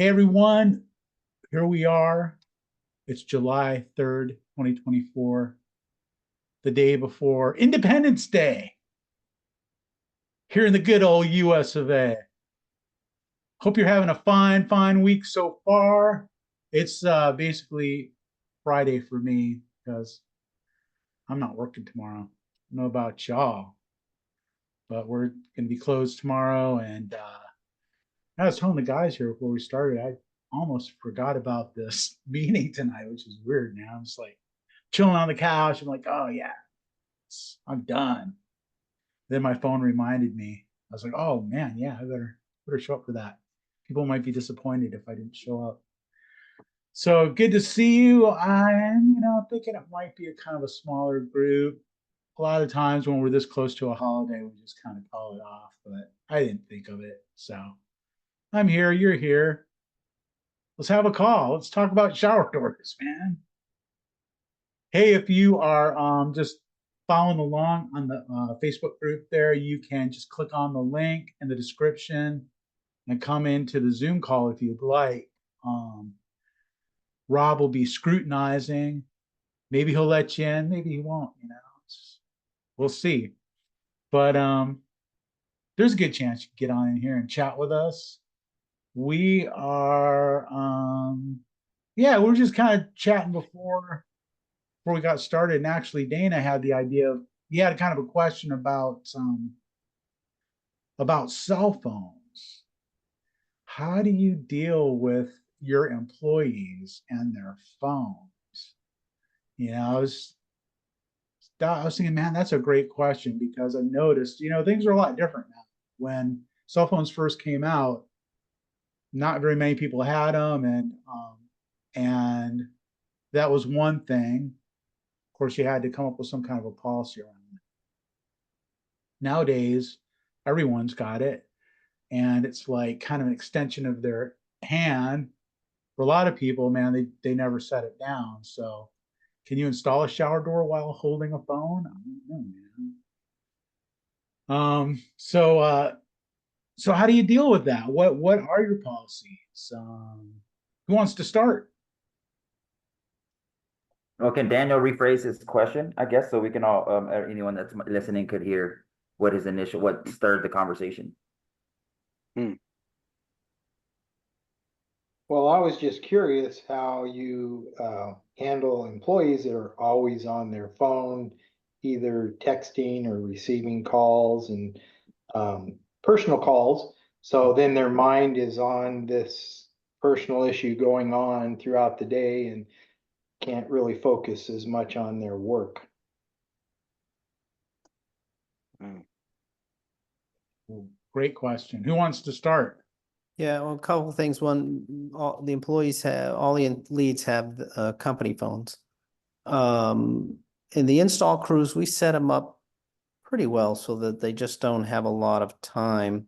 Hey everyone, here we are. It's July 3rd, 2024, the day before Independence Day here in the good old US of A. Hope you're having a fine week so far. It's basically Friday for me because I'm not working tomorrow. I don't know about y'all, but we're going to be closed tomorrow. And I was telling the guys here before we started, I almost forgot about this meeting tonight, which is weird now. I'm just like chilling on the couch. I'm like, oh yeah, I'm done. Then my phone reminded me. I was like, oh man, yeah, I better show up for that. People might be disappointed if I didn't show up. So good to see you. I'm, thinking it might be a kind of a smaller group. A lot of times when we're this close to a holiday, we just kind of call it off, but I didn't think of it. So I'm here, you're here. Let's have a call. Let's talk about shower doors, man. Hey, if you are just following along on the Facebook group there, you can just click on the link in the description and come into the Zoom call if you'd like. Rob will be scrutinizing. Maybe he'll let you in, maybe he won't, we'll see. But there's a good chance you can get on in here and chat with us. We are we're just kind of chatting before we got started. And actually Dana had the idea of, he had kind of a question about cell phones. How do you deal with your employees and their phones? I was thinking, man, that's a great question, because I noticed, things are a lot different now. When cell phones first came out, not very many people had them, and that was one thing. Of course, you had to come up with some kind of a policy around it. Nowadays, everyone's got it, and it's like kind of an extension of their hand. For a lot of people, man, they never set it down. So can you install a shower door while holding a phone? I don't know, man. So how do you deal with that? What are your policies? Who wants to start? Well, can Daniel rephrase his question, I guess, so we can all, anyone that's listening could hear what stirred the conversation? Well, I was just curious how you handle employees that are always on their phone, either texting or receiving calls and personal calls. So then their mind is on this personal issue going on throughout the day and can't really focus as much on their work. Great question. Who wants to start? Yeah, well, a couple of things. One, all the leads have company phones. In the install crews, we set them up pretty well so that they just don't have a lot of time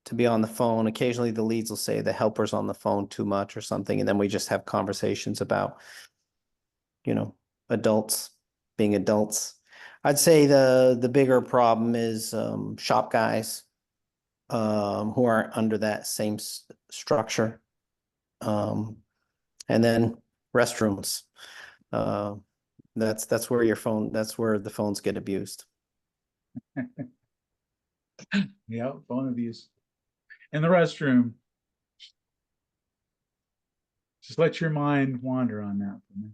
to be on the phone. Occasionally the leads will say the helper's on the phone too much or something, and then we just have conversations about, adults being adults. I'd say the bigger problem is shop guys who aren't under that same structure. And then restrooms. That's where the phones get abused. Yeah, phone abuse. In the restroom. Just let your mind wander on that for me.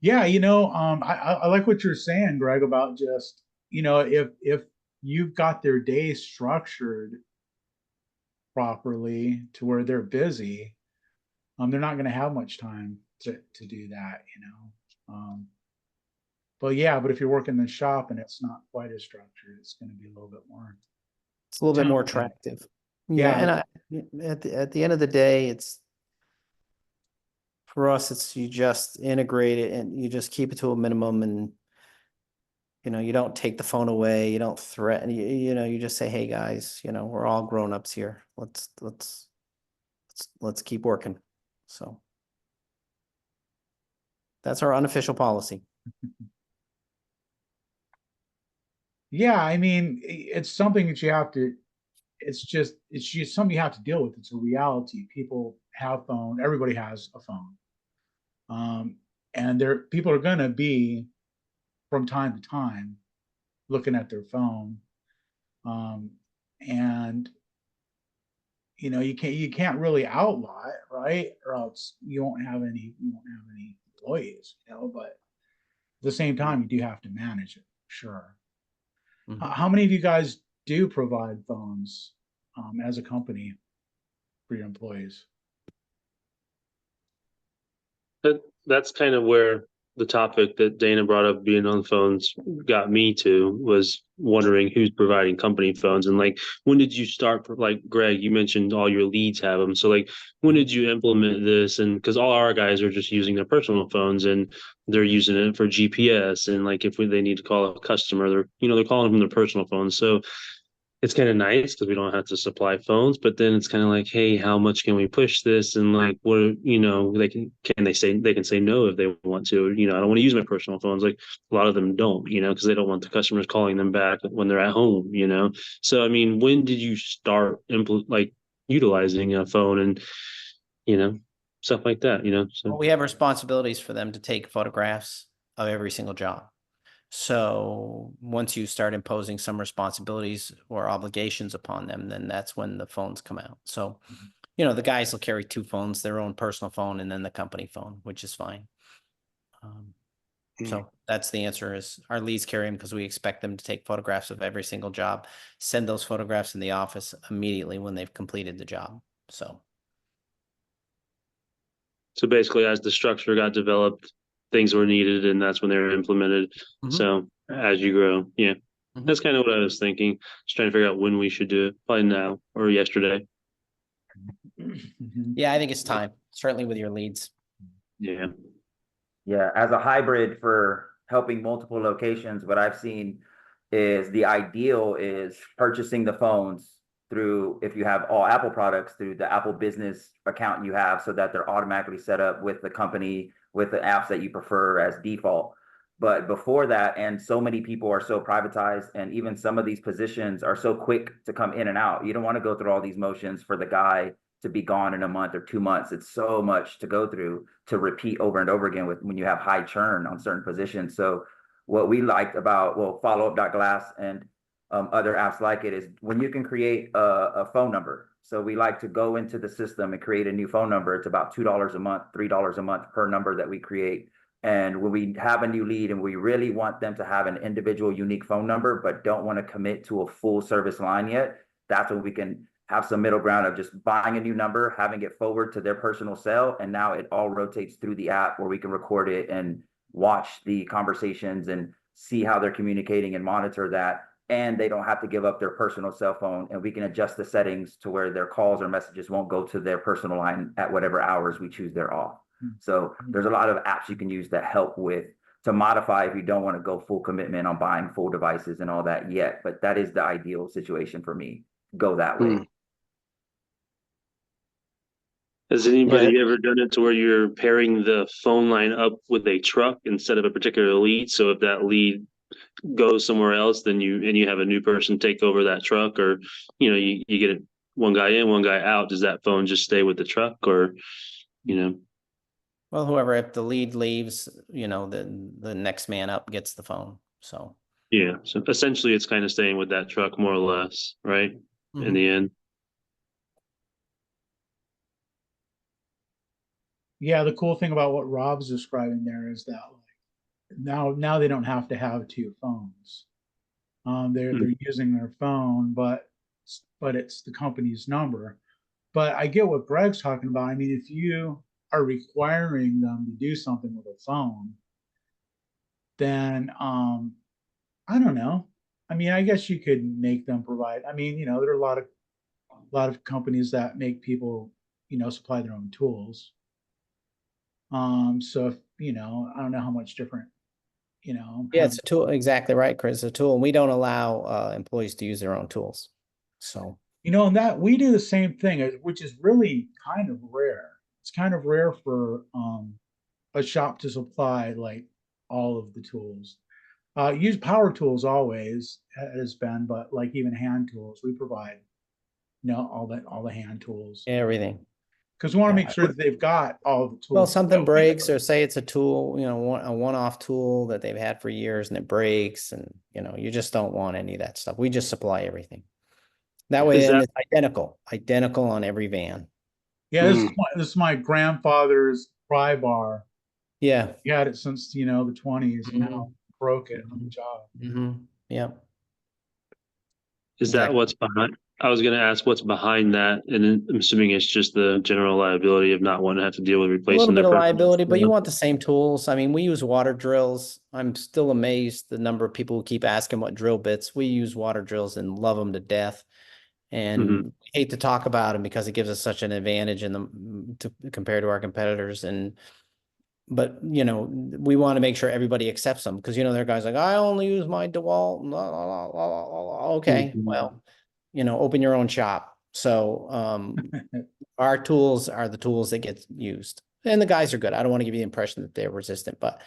Yeah, I like what you're saying, Greg, about just, if you've got their day structured properly to where they're busy, they're not going to have much time to do that, but if you're working in the shop and it's not quite as structured, it's going to be a little bit more. It's a little bit more attractive. Yeah. And at the end of the day, for us, you just integrate it and you just keep it to a minimum, and you don't take the phone away, you don't threaten, you just say, hey guys, we're all grown-ups here. Let's keep working. So that's our unofficial policy. Yeah, I mean, it's something that you have to, it's just something you have to deal with. It's a reality. People have phone. Everybody has a phone. And people are going to be from time to time looking at their phone. And you can't really outlaw it, right? Or else you won't have any employees, but at the same time you do have to manage it, sure. How many of you guys do provide phones as a company for your employees? That's kind of where the topic that Dana brought up, being on the phones, got me to, was wondering who's providing company phones. And like, when did you start? Like Greg, you mentioned all your leads have them. So like, when did you implement this? And because all our guys are just using their personal phones and they're using it for GPS. And like, if they need to call a customer, they're calling from their personal phones. So it's kind of nice because we don't have to supply phones, but then it's kind of like, hey, how much can we push this? And like, what, they can say no if they want to, I don't want to use my personal phones. Like a lot of them don't, because they don't want the customers calling them back when they're at home, So, I mean, when did you start utilizing a phone and, stuff like that, So Well, we have responsibilities for them to take photographs of every single job. So once you start imposing some responsibilities or obligations upon them, then that's when the phones come out. So, the guys will carry two phones, their own personal phone and then the company phone, which is fine. So that's the answer, is our leads carry them because we expect them to take photographs of every single job, send those photographs in the office immediately when they've completed the job. So basically, as the structure got developed, things were needed, and that's when they were implemented. So as you grow, that's kind of what I was thinking. Just trying to figure out when we should do it, probably now or yesterday. Yeah, I think it's time, certainly with your leads. Yeah. Yeah, as a hybrid for helping multiple locations, what I've seen is the ideal is purchasing the phones through, if you have all Apple products, through the Apple business account you have, so that they're automatically set up with the company, with the apps that you prefer as default. But before that, and so many people are so privatized, and even some of these positions are so quick to come in and out. You don't want to go through all these motions for the guy to be gone in a month or 2 months. It's so much to go through to repeat over and over again when you have high churn on certain positions. So what we liked about, FollowUp.Glass and other apps like it is when you can create a phone number. So we like to go into the system and create a new phone number. It's about $2 a month, $3 a month per number that we create. And when we have a new lead and we really want them to have an individual unique phone number, but don't want to commit to a full service line yet, that's when we can have some middle ground of just buying a new number, having it forward to their personal cell. And now it all rotates through the app where we can record it and watch the conversations and see how they're communicating and monitor that. And they don't have to give up their personal cell phone, and we can adjust the settings to where their calls or messages won't go to their personal line at whatever hours we choose they're off. So there's a lot of apps you can use that help to modify if you don't want to go full commitment on buying full devices and all that yet. But that is the ideal situation for me. Go that way. Has anybody ever done it to where you're pairing the phone line up with a truck instead of a particular lead? So if that lead goes somewhere else, then you have a new person take over that truck, or you get one guy in, one guy out. Does that phone just stay with the truck, or Well, whoever, if the lead leaves, the next man up gets the phone. So yeah, so essentially it's kind of staying with that truck more or less, right? In the end. Yeah, the cool thing about what Rob's describing there is that now they don't have to have two phones. They're using their phone, but it's the company's number. But I get what Greg's talking about. I mean, if you are requiring them to do something with a phone, then I don't know. I mean, I guess you could make them provide. I mean, there are a lot of companies that make people, supply their own tools. So if, I don't know how much different, yeah, it's a tool. Exactly right, Chris. A tool. And we don't allow employees to use their own tools. So and that we do the same thing, which is really kind of rare. It's kind of rare for a shop to supply like all of the tools. Use power tools always has been, but like even hand tools we provide No, all the hand tools. everything. Because we want to Yeah. make sure that they've got all the tools. Well, something breaks, or say it's a tool, you know, a one-off tool that they've had for years and it breaks, and you know, you just don't want any of that stuff. We just supply everything. That way, Is and that- it's identical on every van. Yeah, this is my grandfather's pry bar. Yeah. He had it since, you know, the 20s, and now Mhm. broke it on the job. Yeah. Is that Exactly. what's behind? I was going to ask what's behind that, and then I'm assuming it's just the general liability of not wanting to have to deal with A replacing little bit their of purpose. liability, but you want the same tools. I mean, we use water drills. I'm still amazed the number of people who keep asking what drill bits. We use water drills and love them to death. And hate to talk about them because it gives us such an advantage in the compared to our competitors. But you know, we want to make sure everybody accepts them, because you know, there are guys like, I only use my DeWalt. Okay, well, you know, open your own shop. So our tools are the tools that get used, and the guys are good. I don't want to give you the impression that they're resistant, but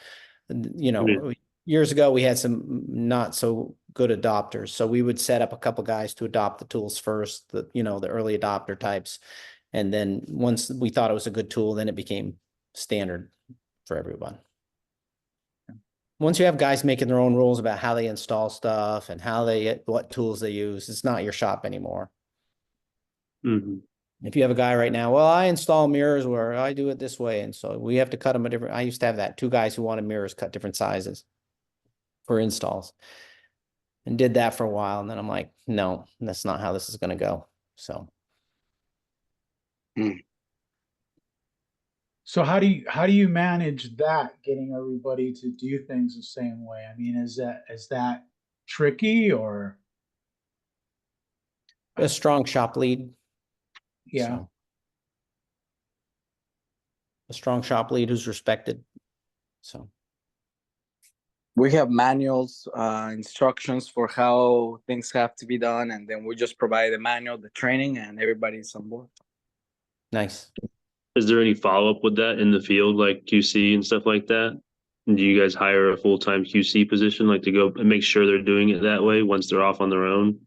you know, years ago we had some not so good adopters, so we would set up a couple guys to adopt the tools first, the you know, the early adopter types, and then once we thought it was a good tool, then it became standard for everyone. Once you have guys making their own rules about how they install stuff and what tools they use, it's not your shop anymore. If you have a guy right now, well, I install mirrors where I do it this way, and so we have to cut them a different. I used to have that, two guys who wanted mirrors cut different sizes for installs, and did that for a while, and then I'm like, no, that's not how this is going to go. So So how do you manage that, getting everybody to do things the same way? I mean, is that tricky, or a strong shop lead. yeah? So, a strong shop lead who's respected. So we have manuals, instructions for how things have to be done, and then we just provide the manual, the training, and everybody's on board. nice. Is there any follow-up with that in the field, like QC and stuff like that? And do you guys hire a full-time QC position, like to go and make sure they're doing it that way once they're off on their own?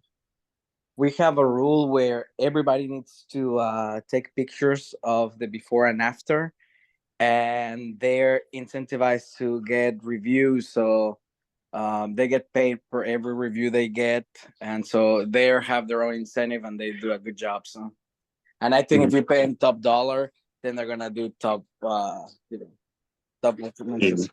We have a rule where everybody needs to take pictures of the before and after, and they're incentivized to get reviews. So they get paid for every review they get, and so they have their own incentive, and they do a good job. So, and I think if you pay them top dollar, then they're gonna do top, top information.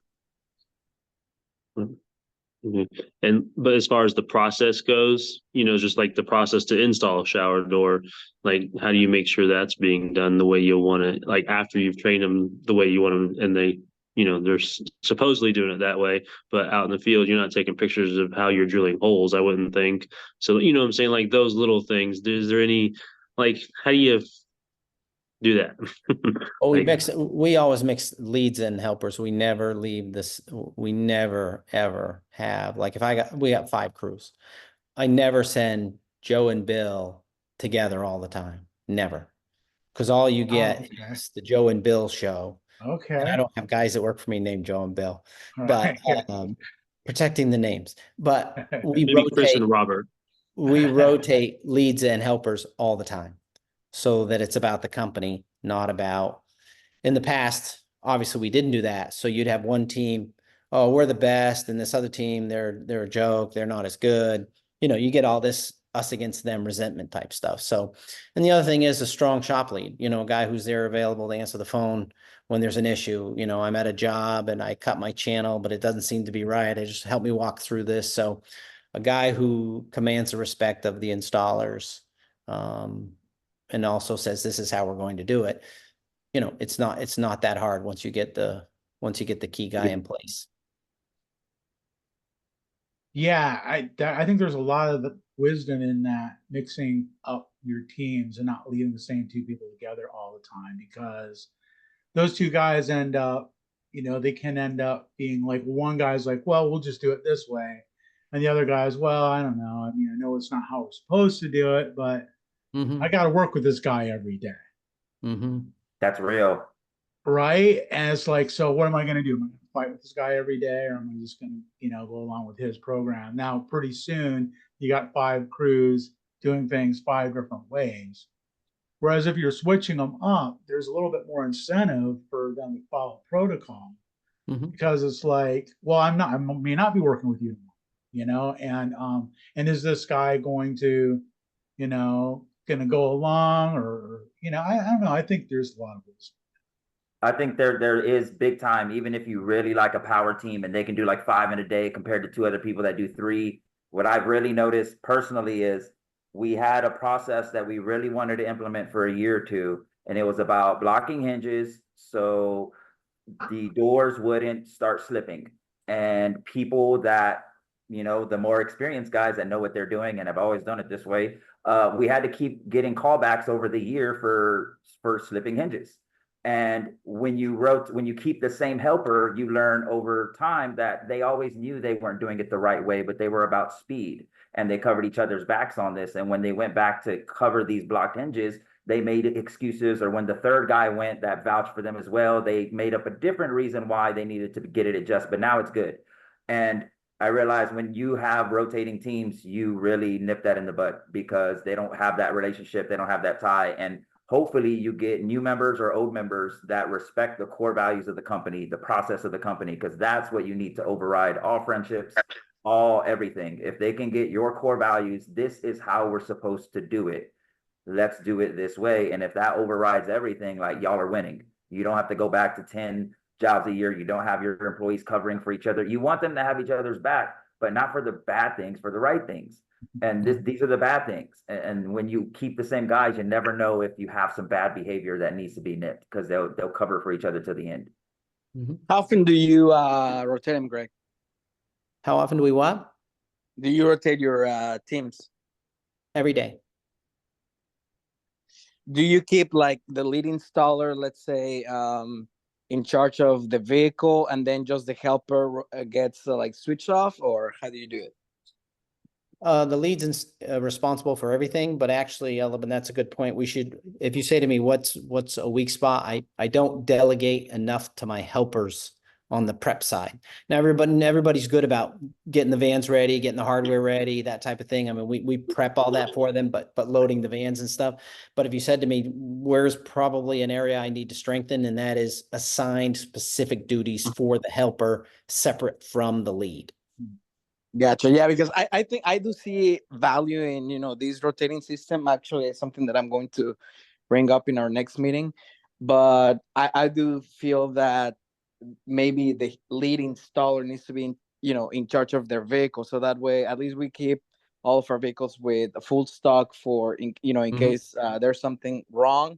But as far as the process goes, you know, just like the process to install a shower door, like how do you make sure that's being done the way you want it? Like after you've trained them the way you want them, and they, you know, they're supposedly doing it that way, but out in the field, you're not taking pictures of how you're drilling holes, I wouldn't think. So, you know what I'm saying? Like those little things. Is there any, like, how do you do that? Oh, Like, we always mix leads and helpers. We never leave this. We never, ever have, like, we got 5 crews. I never send Joe and Bill together all the time. Never. Because all you get okay. is the Joe and Bill show. Okay. And I don't have guys that work for me named Joe and Bill, All but right. protecting the names. But maybe Chris and Robert. we rotate leads and helpers all the time, so that it's about the company, not about. In the past, obviously we didn't do that. So you'd have one team, oh, we're the best, and this other team, they're a joke, they're not as good. You know, you get all this us against them resentment type stuff. So, and the other thing is a strong shop lead, you know, a guy who's there available to answer the phone when there's an issue. You know, I'm at a job and I cut my channel, but it doesn't seem to be right. I just help me walk through this. So a guy who commands the respect of the installers, and also says, this is how we're going to do it. You know, it's not that hard once you get the key guy in place. Yeah, I think there's a lot of the wisdom in that, mixing up your teams and not leaving the same 2 people together all the time, because those 2 guys end up, you know, they can end up being like, one guy's like, well, we'll just do it this way, and the other guy's, well, I don't know. I mean, I know it's not how we're supposed to do it, but I got to work with this guy every day. That's real. Right. And it's like, so what am I going to do? Am I going to fight with this guy every day, or am I just going to, you know, go along with his program? Now, pretty soon you got 5 crews doing things 5 different ways. Whereas if you're switching them up, there's a little bit more incentive for them to follow protocol, Mhm. because it's like, well, I may not be working with you tomorrow, and is this guy going to, going to go along, or, I don't know. I think there's a lot of this. I think there is big time, even if you really like a power team and they can do like 5 in a day compared to 2 other people that do 3. What I've really noticed personally is we had a process that we really wanted to implement for a year or 2, and it was about blocking hinges so the doors wouldn't start slipping. And people that, the more experienced guys that know what they're doing and have always done it this way, we had to keep getting callbacks over the year for slipping hinges. And when you keep the same helper, you learn over time that they always knew they weren't doing it the right way, but they were about speed, and they covered each other's backs on this. And when they went back to cover these blocked hinges, they made excuses, or when the third guy went that vouched for them as well, they made up a different reason why they needed to get it adjusted, but now it's good. And I realized when you have rotating teams, you really nip that in the bud, because they don't have that relationship, they don't have that tie. And hopefully you get new members or old members that respect the core values of the company, the process of the company, because that's what you need to override all friendships, all everything. If they can get your core values, this is how we're supposed to do it, let's do it this way. And if that overrides everything, like, y'all are winning. You don't have to go back to 10 jobs a year. You don't have your employees covering for each other. You want them to have each other's back, but not for the bad things, for the right things. And these are the bad things. And when you keep the same guys, you never know if you have some bad behavior that needs to be nipped, because they'll cover for each other to the end. How often do you rotate them, Greg? How often do we what? Do you rotate your teams? Every day. Do you keep like the lead installer, let's say, in charge of the vehicle, and then just the helper gets like switched off, or how do you do it? The lead's responsible for everything, but actually, Elvin, that's a good point. We should, if you say to me, what's a weak spot, I don't delegate enough to my helpers on the prep side. Now, everybody's good about getting the vans ready, getting the hardware ready, that type of thing. I mean, we prep all that for them, but loading the vans and stuff. But if you said to me, where's probably an area I need to strengthen, and that is assigned specific duties for the helper separate from the lead. Gotcha. Yeah, because I think I do see value in, this rotating system. Actually, it's something that I'm going to bring up in our next meeting. But I do feel that maybe the lead installer needs to be in charge of their vehicle, so that way at least we keep all of our vehicles with a full stock for in case there's something wrong,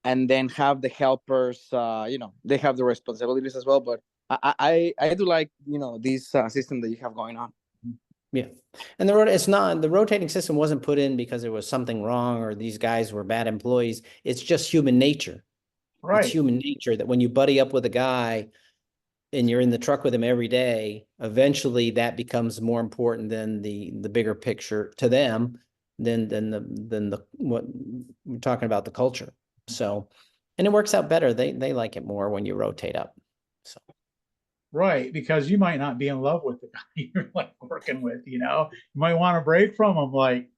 and then have the helpers they have the responsibilities as well. But I do like this system that you have going on. Yeah. And the rotating system wasn't put in because there was something wrong or these guys were bad employees. It's just human nature. Right. It's human nature that when you buddy up with a guy and you're in the truck with him every day, eventually that becomes more important than the bigger picture to them than the what we're talking about, the culture. So, and it works out better. They like it more when you rotate up. So. Right, because you might not be in love with the guy you're like working with, you might want to break from him like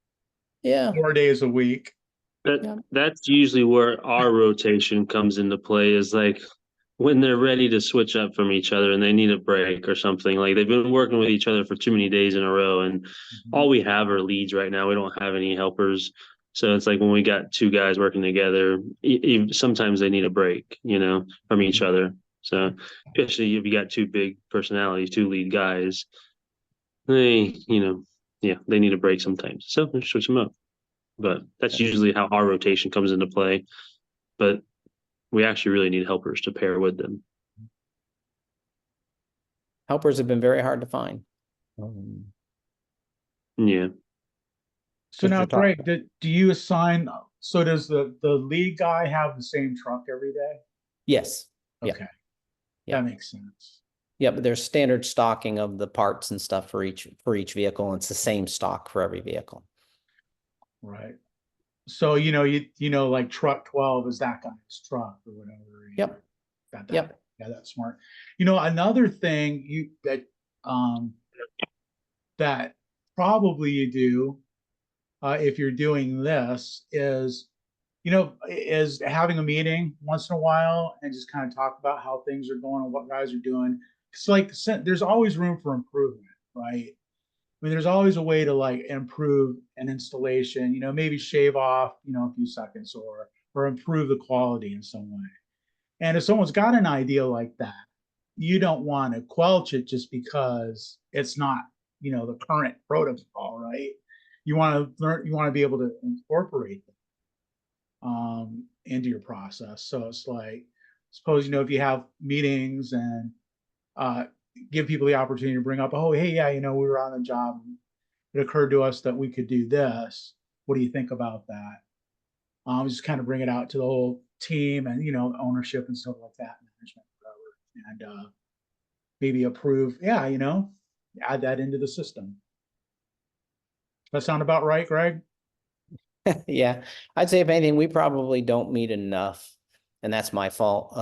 4 days a week. That's usually where our rotation comes into play, is like when they're ready to switch up from each other and they need a break or something. Like they've been working with each other for too many days in a row, and all we have are leads right now. We don't have any helpers. So it's like when we got 2 guys working together, sometimes they need a break, from each other. So especially if you got 2 big personalities, 2 lead guys, they need a break sometimes. So we switch them up. But that's usually how our rotation comes into play. But we actually really need helpers to pair with them. Helpers have been very hard to find. Yeah. So now, Greg, do you assign, so does the lead guy have the same truck every day? Yes. Okay. Yeah. That makes sense. Yeah, but there's standard stocking of the parts and stuff for each vehicle, and it's the same stock for every vehicle. Right. So like truck 12 is that guy's truck or whatever. Yep. Yep. Yeah, that's smart. Another thing that probably you do if you're doing this is, is having a meeting once in a while and just kind of talk about how things are going and what guys are doing. It's like there's always room for improvement, right? I mean, there's always a way to like improve an installation, maybe shave off, a few seconds or improve the quality in some way. And if someone's got an idea like that, you don't want to quelch it just because it's not, the current protocol, right? You want to learn, you want to be able to incorporate them into your process. So it's like, suppose, if you have meetings and give people the opportunity to bring up, oh, hey, yeah, we were on the job. It occurred to us that we could do this. What do you think about that? Just kind of bring it out to the whole team and, ownership and stuff like that, management, whatever, and maybe approve. Yeah, add that into the system. Does that sound about right, Greg? Yeah, I'd say if anything, we probably don't meet enough, and that's my fault.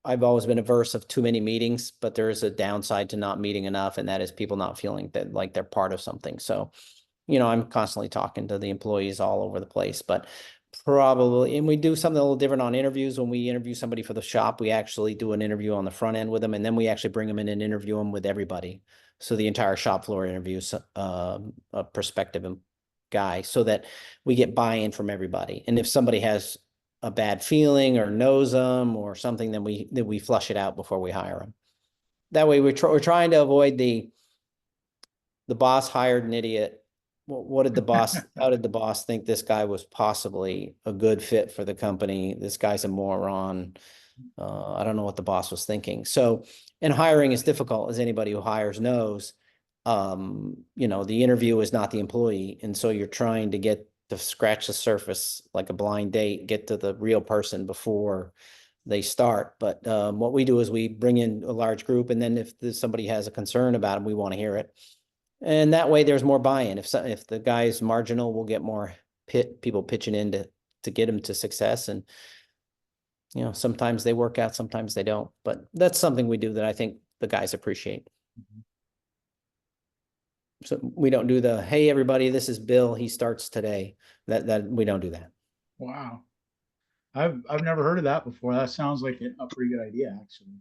I've always been averse of too many meetings, but there is a downside to not meeting enough, and that is people not feeling that like they're part of something. So, I'm constantly talking to the employees all over the place, but probably, and we do something a little different on interviews. When we interview somebody for the shop, we actually do an interview on the front end with them, and then we actually bring them in and interview them with everybody. So the entire shop floor interviews a prospective guy so that we get buy-in from everybody. And if somebody has a bad feeling or knows them or something, then we flush it out before we hire them. That way we're trying to avoid the boss hired an idiot. What did the boss, how did the boss think this guy was possibly a good fit for the company? This guy's a moron. I don't know what the boss was thinking. So, and hiring is difficult, as anybody who hires knows. The interview is not the employee. And so you're trying to get to scratch the surface like a blind date, get to the real person before they start. But what we do is we bring in a large group, and then if somebody has a concern about them, we want to hear it. And that way there's more buy-in. If the guy is marginal, we'll get more people pitching in to get him to success. And, sometimes they work out, sometimes they don't. But that's something we do that I think the guys appreciate. So we don't do the, hey, everybody, this is Bill, he starts today. That we don't do that. Wow. I've never heard of that before. That sounds like a pretty good idea, actually.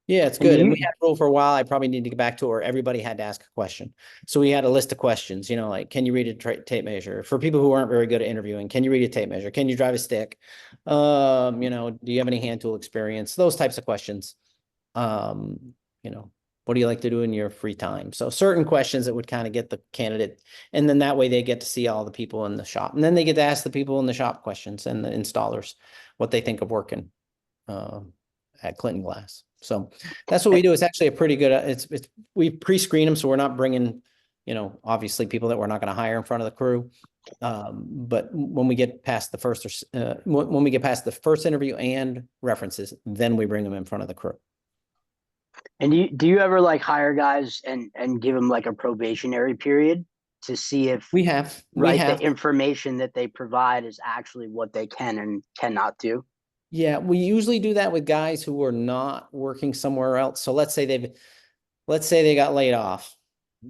Yeah, it's good. And we had a rule for a while. I probably need to get back to it, where everybody had to ask a question. So we had a list of questions, like, can you read a tape measure? For people who aren't very good at interviewing, can you read a tape measure? Can you drive a stick? Do you have any hand tool experience? Those types of questions. What do you like to do in your free time? So certain questions that would kind of get the candidate, and then that way they get to see all the people in the shop. And then they get to ask the people in the shop questions and the installers what they think of working at Clinton Glass. So that's what we do. It's actually a pretty good, we pre-screen them. So we're not bringing, obviously people that we're not going to hire in front of the crew. But when we get past the first, when we get past the first interview and references, then we bring them in front of the crew. And do you ever like hire guys and give them like a probationary period to see if the information that they provide is actually what they can and cannot do? Yeah, we usually do that with guys who are not working somewhere else. So let's say they got laid off,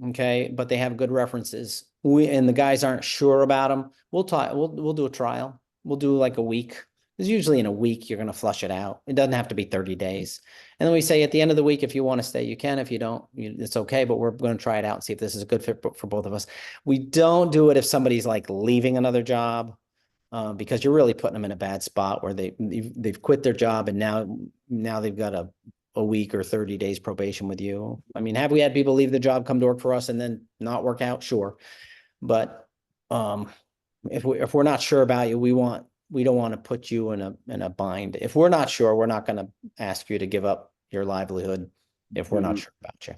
okay, but they have good references. And the guys aren't sure about them. We'll do a trial. We'll do like a week. Because usually in a week you're going to flush it out. It doesn't have to be 30 days. And then we say at the end of the week, if you want to stay, you can. If you don't, it's okay. But we're going to try it out and see if this is a good fit for both of us. We don't do it if somebody's like leaving another job. Because you're really putting them in a bad spot where they've quit their job and now they've got a week or 30 days probation with you. I mean, have we had people leave the job, come to work for us, and then not work out? Sure, but if we're not sure about you, we don't want to put you in a bind. If we're not sure, we're not going to ask you to give up your livelihood if we're not sure about you.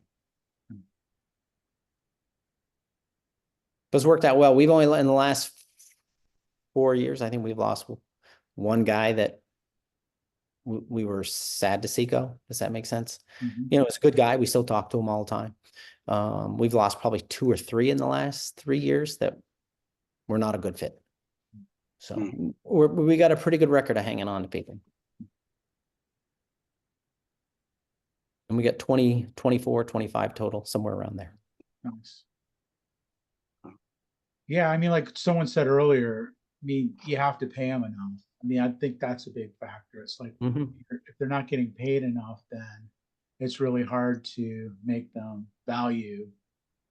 But it's worked out well. We've only in the last 4 years, I think we've lost one guy that we were sad to see go. Does that make sense? It's a good guy. We still talk to him all the time. We've lost probably 2 or 3 in the last 3 years that were not a good fit. So we got a pretty good record of hanging on to people. And we got 20, 24, 25 total, somewhere around there. Nice. Yeah, I mean, like someone said earlier, I mean, you have to pay them enough. I mean, I think that's a big factor. It's like if they're not getting paid enough, then it's really hard to make them value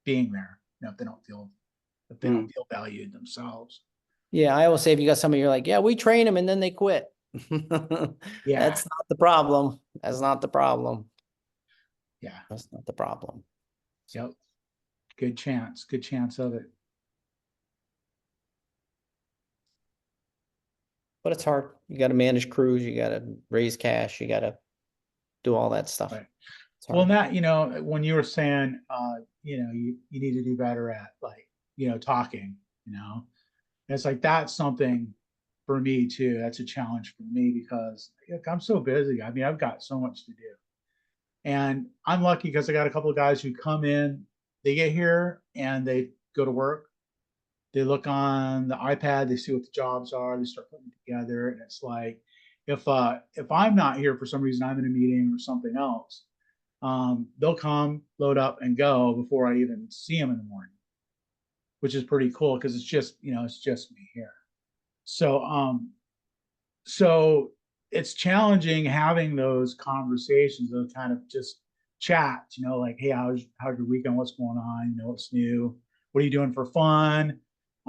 being there. You know, if they don't feel valued themselves. Yeah, I always say if you got somebody, you're like, yeah, we train them and then they quit. Yeah, That's not the problem. That's not the problem. yeah, That's not the problem. yep. Good chance of it. But it's hard. You got to manage crews. You got to raise cash. You got to do all that stuff. Right. It's Well, hard. Matt, you know, when you were saying, you know, you need to do better at like, you know, talking, you know, it's like that's something for me too. That's a challenge for me because look, I'm so busy. I mean, I've got so much to do. And I'm lucky because I got a couple of guys who come in, they get here and they go to work. They look on the iPad, they see what the jobs are, they start putting it together. And it's like, if I'm not here for some reason, I'm in a meeting or something else, they'll come, load up, and go before I even see them in the morning, which is pretty cool because it's just, you know, it's just me here. So so it's challenging having those conversations, those kind of just chats, you know, like, hey, how's your weekend? What's going on? You know, what's new? What are you doing for fun?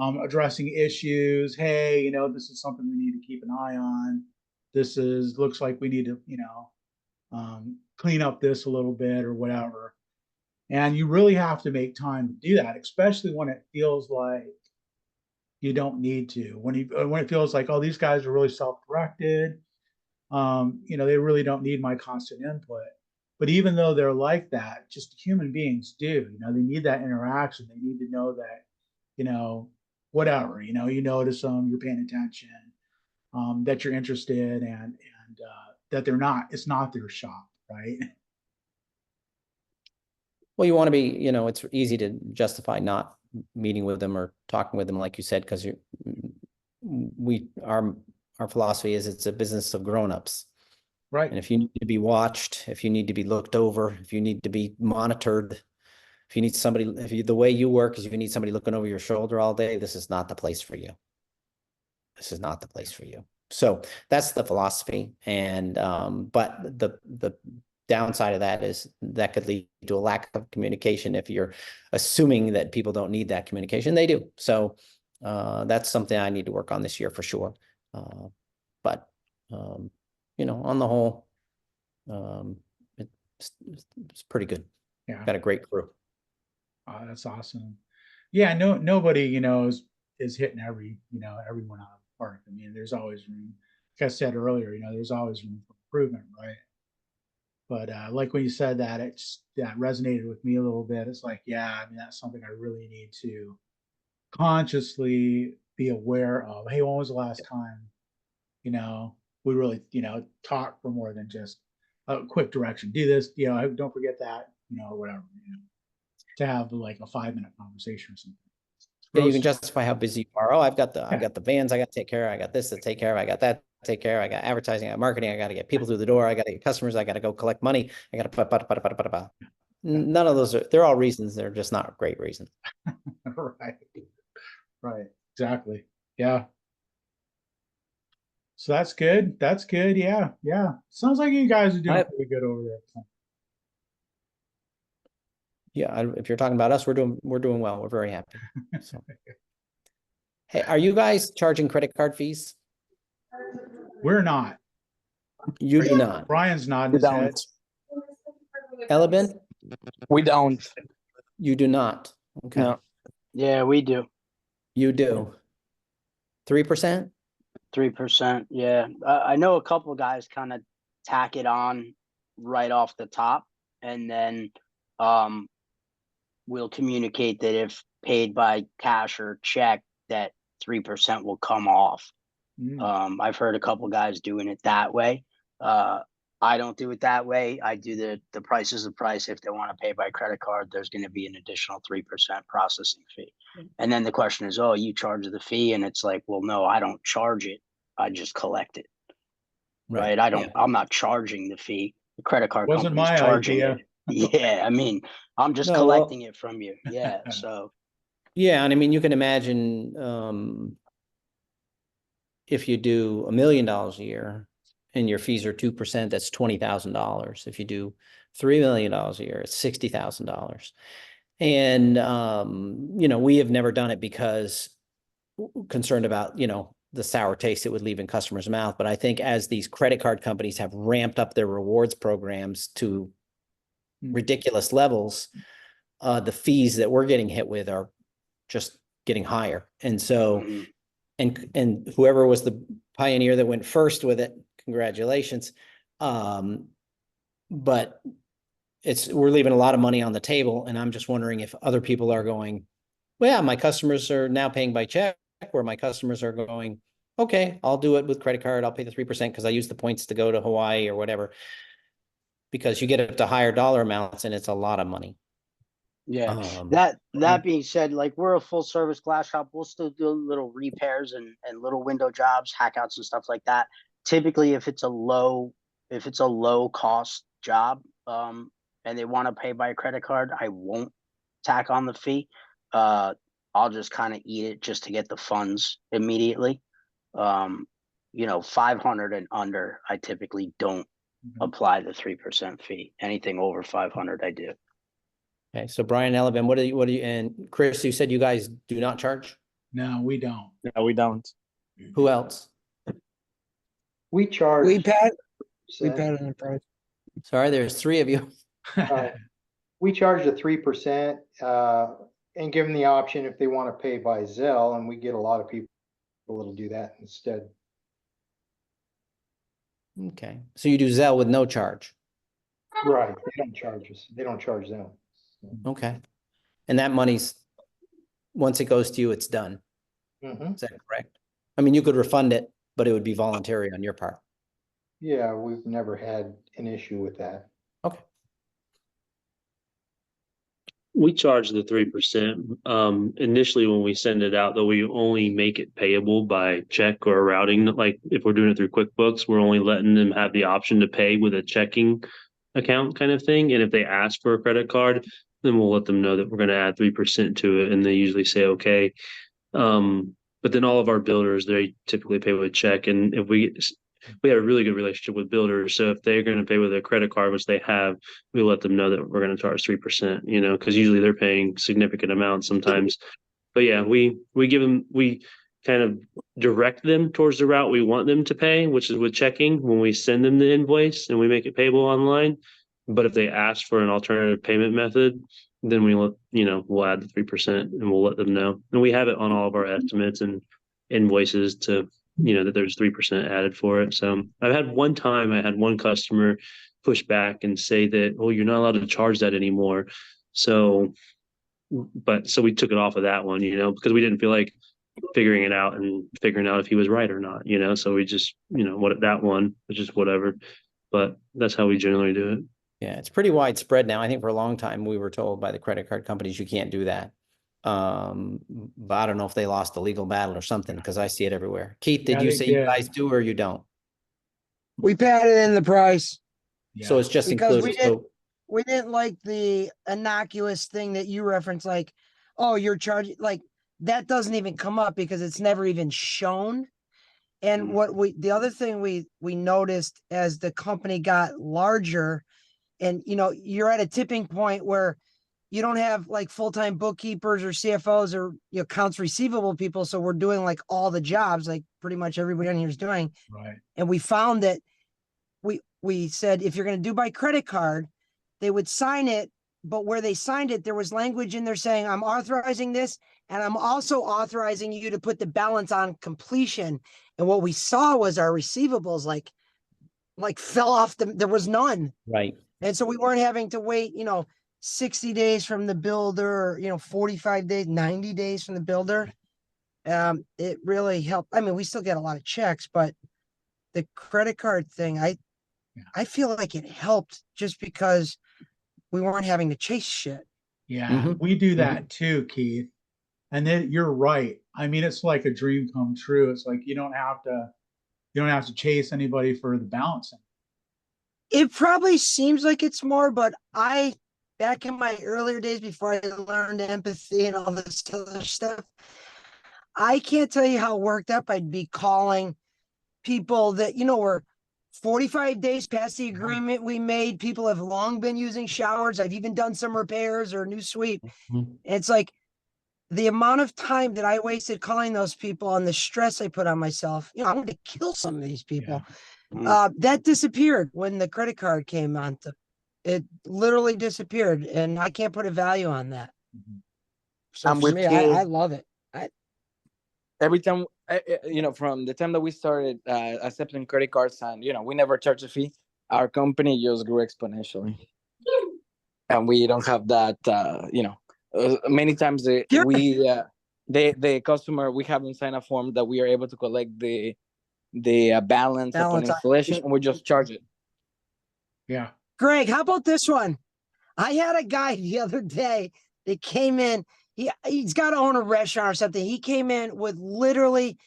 Addressing issues. Hey, you know, this is something we need to keep an eye on. Looks like we need to, you know, clean up this a little bit or whatever. And you really have to make time to do that, especially when it feels like you don't need to. When it feels like, oh, these guys are really self-directed, you know, they really don't need my constant input. But even though they're like that, just human beings do. You know, they need that interaction. They need to know that, you know, whatever. You know, you notice them, you're paying attention, that you're interested, and that they're not. It's not their shop, right? Well, you want to be, you know, it's easy to justify not meeting with them or talking with them, like you said, because our philosophy is it's a business of grown-ups. Right. And if you need to be watched, if you need to be looked over, if you need to be monitored, if you need somebody, the way you work is if you need somebody looking over your shoulder all day, this is not the place for you. This is not the place for you. So that's the philosophy. And but the downside of that is that could lead to a lack of communication if you're assuming that people don't need that communication. They do. So that's something I need to work on this year for sure. But you know, on the whole, it's pretty good. Yeah. Got a great crew. That's awesome. Yeah, nobody, you know, is hitting everyone out of the park. I mean, there's always room. Like I said earlier, you know, there's always room for improvement, right? But like when you said that, that resonated with me a little bit. It's like, yeah, I mean, that's something I really need to consciously be aware of. Hey, when was the last time, you know, we really, you know, talk for more than just a quick direction? Do this, you know, don't forget that, you know, or whatever, you know, to have like a 5-minute conversation or something. Yeah, you can justify how busy you are. Oh, I've got the vans I got to take care of. I got this to take care of. I got that to take care of. I got advertising, I got marketing. I got to get people through the door. I got to get customers. I got to go collect money. I got to None of those they're all reasons. They're just not great reasons. Right. Right. Exactly. Yeah. So that's good. That's good. Yeah. Yeah. Sounds like you guys are doing pretty good over there. Yeah, if you're talking about us, we're doing well. We're very happy. So. Hey, are you guys charging credit card fees? We're not. You do not. Brian's nodding his head. Elabin? We don't. You do not. Okay. No. Yeah, we do. You do. 3%? 3%. Yeah. I know a couple of guys kind of tack it on right off the top, and then we'll communicate that if paid by cash or check, that 3% will come off. I've heard a couple guys doing it that way. I don't do it that way. I do the price is the price. If they want to pay by credit card, there's going to be an additional 3% processing fee. And then the question is, oh, you charge the fee? And it's like, well, no, I don't charge it. I just collect it. Right. I'm not charging the fee. The credit card company's charging it. Yeah. I mean, I'm just collecting it from you. Yeah. So Yeah, and I mean, you can imagine if you do $1 million a year and your fees are 2%, that's $20,000. If you do $3 million a year, it's $60,000. And you know, we have never done it because concerned about, you know, the sour taste it would leave in customers' mouth. But I think as these credit card companies have ramped up their rewards programs to ridiculous levels, the fees that we're getting hit with are just getting higher. And so, and whoever was the pioneer that went first with it, congratulations. But we're leaving a lot of money on the table, and I'm just wondering if other people are going, well, yeah, my customers are now paying by check, where my customers are going, okay, I'll do it with credit card. I'll pay the 3% because I use the points to go to Hawaii or whatever. Because you get up to higher dollar amounts and it's a lot of money. Yeah. That being said, like we're a full service glass shop. We'll still do little repairs and little window jobs, hackouts and stuff like that. Typically, if it's a low cost job, and they want to pay by a credit card, I won't tack on the fee. I'll just kind of eat it just to get the funds immediately. You know, 500 and under, I typically don't apply the 3% fee. Anything over 500, I do. Okay, so Brian Elevin, what do you, and Chris, you said you guys do not charge? No, we don't. No, we don't. Who else? We charge. We pat on the price. Sorry, there's 3 of you. We charge the 3%, and give them the option if they want to pay by Zelle, and we get a lot of people that'll do that instead. Okay, so you do Zelle with no charge? Right, they don't charge us. They don't charge them. Okay, and that money's, once it goes to you, it's done. Is that correct? I mean, you could refund it, but it would be voluntary on your part. Yeah, we've never had an issue with that. Okay. We charge the 3%. Initially when we send it out, though, we only make it payable by check or routing. Like if we're doing it through QuickBooks, we're only letting them have the option to pay with a checking account kind of thing. And if they ask for a credit card, then we'll let them know that we're going to add 3% to it, and they usually say okay. But then all of our builders, they typically pay with check, and if we have a really good relationship with builders, so if they're going to pay with a credit card, which they have, we let them know that we're going to charge 3%. You know, because usually they're paying significant amounts sometimes. But yeah, we kind of direct them towards the route we want them to pay, which is with checking when we send them the invoice and we make it payable online. But if they ask for an alternative payment method, then we'll add the 3% and we'll let them know. And we have it on all of our estimates and invoices to, that there's 3% added for it. So I had one customer push back and say that, oh, you're not allowed to charge that anymore. So we took it off of that one, because we didn't feel like figuring out if he was right or not, so we just, that one, which is whatever, but that's how we generally do it. Yeah, it's pretty widespread now. I think for a long time we were told by the credit card companies you can't do that. But I don't know if they lost the legal battle or something, because I see it everywhere. Keith, did you say you guys do or you don't? We patted in the price. Yeah. So it's just because included. We didn't like the innocuous thing that you referenced, like, oh, you're charging, like that doesn't even come up because it's never even shown. And the other thing we noticed as the company got larger, and you're at a tipping point where you don't have like full-time bookkeepers or CFOs or accounts receivable people. So we're doing like all the jobs, like pretty much everybody on here is doing. Right. And we found that we said, if you're going to do by credit card, they would sign it. But where they signed it, there was language in there saying, I'm authorizing this, and I'm also authorizing you to put the balance on completion. And what we saw was our receivables like fell off there was none. Right. And so we weren't having to wait, 60 days from the builder, 45 days, 90 days from the builder. It really helped. I mean, we still get a lot of checks, but the credit card thing, I feel like it helped just because we weren't having to chase shit. Yeah, we do that too, Keith. And then you're right. I mean, it's like a dream come true. It's like you don't have to chase anybody for the balancing. It probably seems like it's more, but I back in my earlier days before I learned empathy and all this other stuff, I can't tell you how worked up I'd be calling people that, were 45 days past the agreement we made. People have long been using showers. I've even done some repairs or a new sweep. And it's like the amount of time that I wasted calling those people and the stress I put on myself. I wanted to kill some of these people. That disappeared when the credit card came on. It literally disappeared, and I can't put a value on that. So I'm for with me, you. I love it. Every time, from the time that we started accepting credit cards, and we never charge a fee, our company just grew exponentially, and we don't have that. Many times the customer, we have them sign a form that we are able to collect the balance upon installation, and we just charge it. Yeah. Greg, how about this one? I had a guy the other day that came in. He's got to own a restaurant or something. He came in with literally,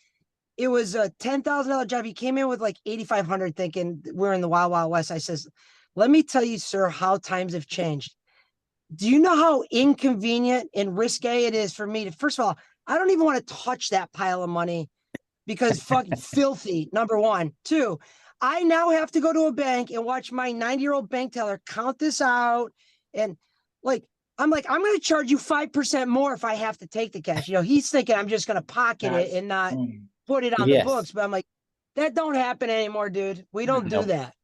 it was a $10,000 job. He came in with like 8,500, thinking we're in the Wild Wild West. I says, let me tell you, sir, how times have changed. Do you know how inconvenient and risque it is for me to, first of all, I don't even want to touch that pile of money because fucking filthy, number one. Two, I now have to go to a bank and watch my 90-year-old bank teller count this out. And I'm going to charge you 5% more if I have to take the cash. He's thinking I'm just going to pocket it and not put it on the books. But I'm like, that don't happen anymore, dude. We don't do that.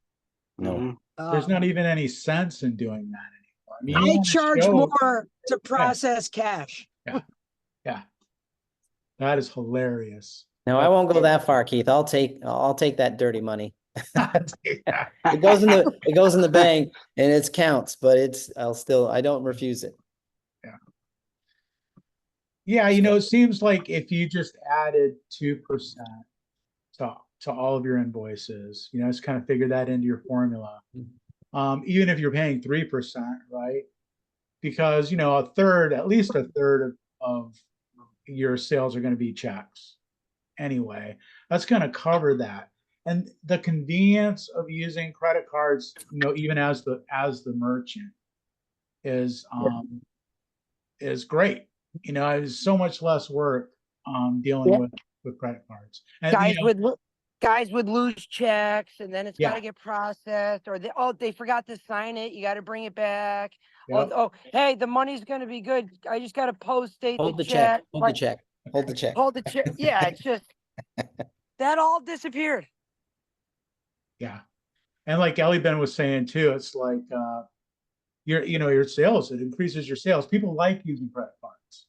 No. There's not even any sense in doing that anymore. I charge more to process cash. Yeah. That is hilarious. No, I won't go that far, Keith. I'll take that dirty money. It goes in the bank and it counts, but I don't refuse it. Yeah, it seems like if you just added 2% to all of your invoices, just kind of figure that into your formula. Even if you're paying 3%, right? Because at least a third of your sales are going to be checks anyway. That's going to cover that. And the convenience of using credit cards, even as the merchant is great. It's so much less work dealing with credit cards. And guys would lose checks, and then it's got to get processed, or they forgot to sign it. You got to bring it back. Yep. Hey, the money's going to be good. I just got to post-date the check. Hold the check. Yeah, it's just that all disappeared. Yeah. And like Ellie Ben was saying too, it's like your sales, it increases your sales. People like using credit cards.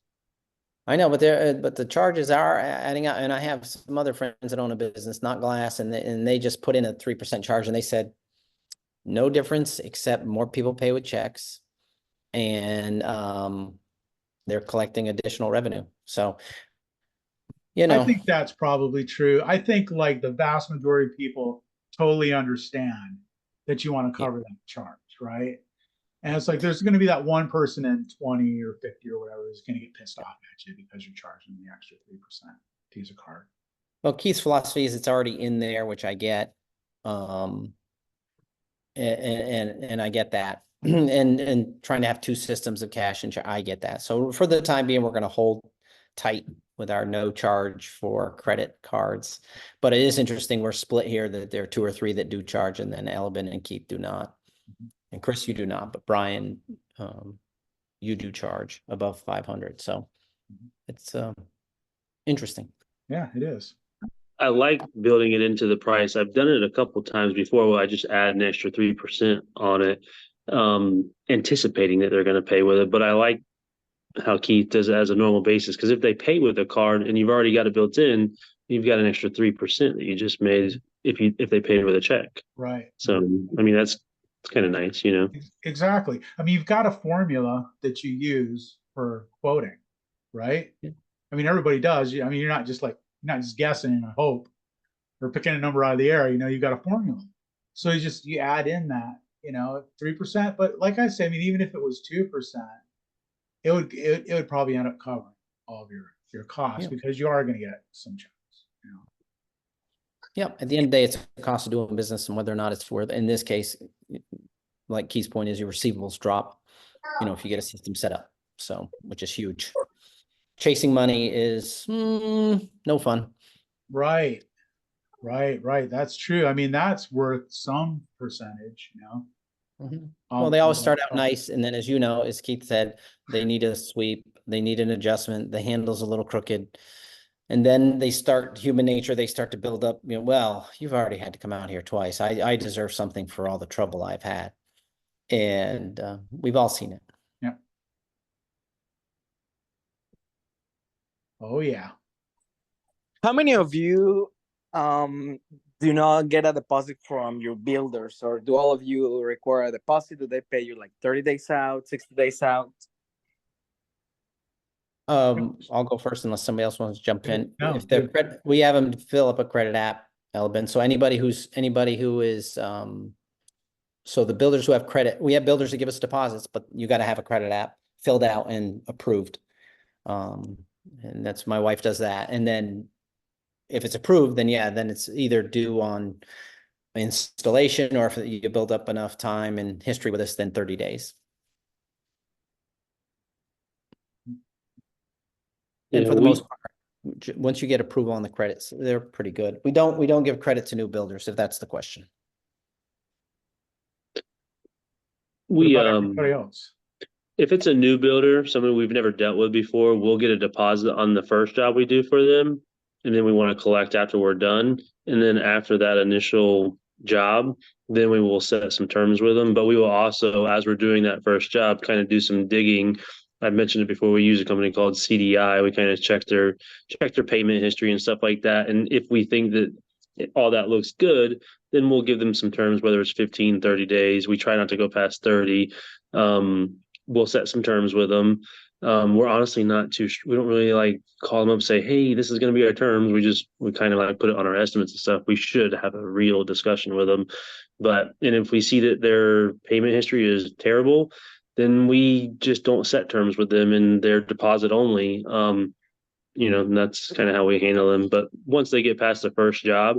I know, but the charges are adding up. And I have some other friends that own a business, not glass, and they just put in a 3% charge, and they said no difference except more people pay with checks, and they're collecting additional revenue. So, I think that's probably true. I think like the vast majority of people totally understand that you want to cover that charge, right? And it's like there's going to be that one person in 20 or 50 or whatever is going to get pissed off at you because you're charging the extra 3% to use a card. Well, Keith's philosophy is it's already in there, which I get. And I get that. and trying to have two systems of cash and I get that. So for the time being, we're going to hold tight with our no charge for credit cards. But it is interesting, we're split here, that there are 2 or 3 that do charge, and then Albin and Keith do not. And Chris, you do not, but Brian, you do charge above 500. So it's interesting. Yeah, it is. I like building it into the price. I've done it a couple of times before where I just add an extra 3% on it, anticipating that they're going to pay with it. But I like how Keith does it as a normal basis, because if they pay with a card and you've already got it built in, you've got an extra 3% that you just made if they paid with a check. Right. So I mean it's kind of nice, Exactly. I mean, you've got a formula that you use for quoting, right? Yeah. I mean, everybody does. I mean, you're not just guessing and hope or picking a number out of the air. You've got a formula. So you add in that, 3%. But like I said, I mean, even if it was 2%, it would probably end up covering all of your costs, because you are going to get some checks. Yeah. At the end of the day, it's the cost of doing business and whether or not it's worth. In this case, like Keith's point is, your receivables drop if you get a system set up. So, which is huge. Chasing money is no fun. Right. That's true. I mean, that's worth some percentage, Well, they always start out nice, and then, as you know, as Keith said, they need a sweep, they need an adjustment, the handle's a little crooked, and then they start human nature. They start to build up. Well, you've already had to come out here twice. I deserve something for all the trouble I've had, and we've all seen it. Yeah. Oh yeah. How many of you do not get a deposit from your builders, or do all of you require a deposit? Do they pay you like 30 days out, 60 days out? I'll go first unless somebody else wants to jump in. No, If they're credit, we have them fill up a credit app, Elvin. So anybody who is so the builders who have credit, we have builders that give us deposits, but you got to have a credit app filled out and approved. And that's, my wife does that. And then if it's approved, then then it's either due on installation, or if you build up enough time and history with us, then 30 days. And for the most part, once you get approval on the credits, they're pretty good. We don't give credit to new builders, if that's the question. What about everybody else? If it's a new builder, somebody we've never dealt with before, we'll get a deposit on the first job we do for them, and then we want to collect after we're done. And then after that initial job, then we will set some terms with them. But we will also, as we're doing that first job, kind of do some digging. I've mentioned it before. We use a company called CDI. We kind of check their payment history and stuff like that. And if we think that all that looks good, then we'll give them some terms, whether it's 15, 30 days. We try not to go past 30. We'll set some terms with them. We're honestly we don't really like call them up and say, hey, this is going to be our terms. We kind of like put it on our estimates and stuff. We should have a real discussion with them. And if we see that their payment history is terrible, then we just don't set terms with them, and they're deposit only. And that's kind of how we handle them. But once they get past the first job,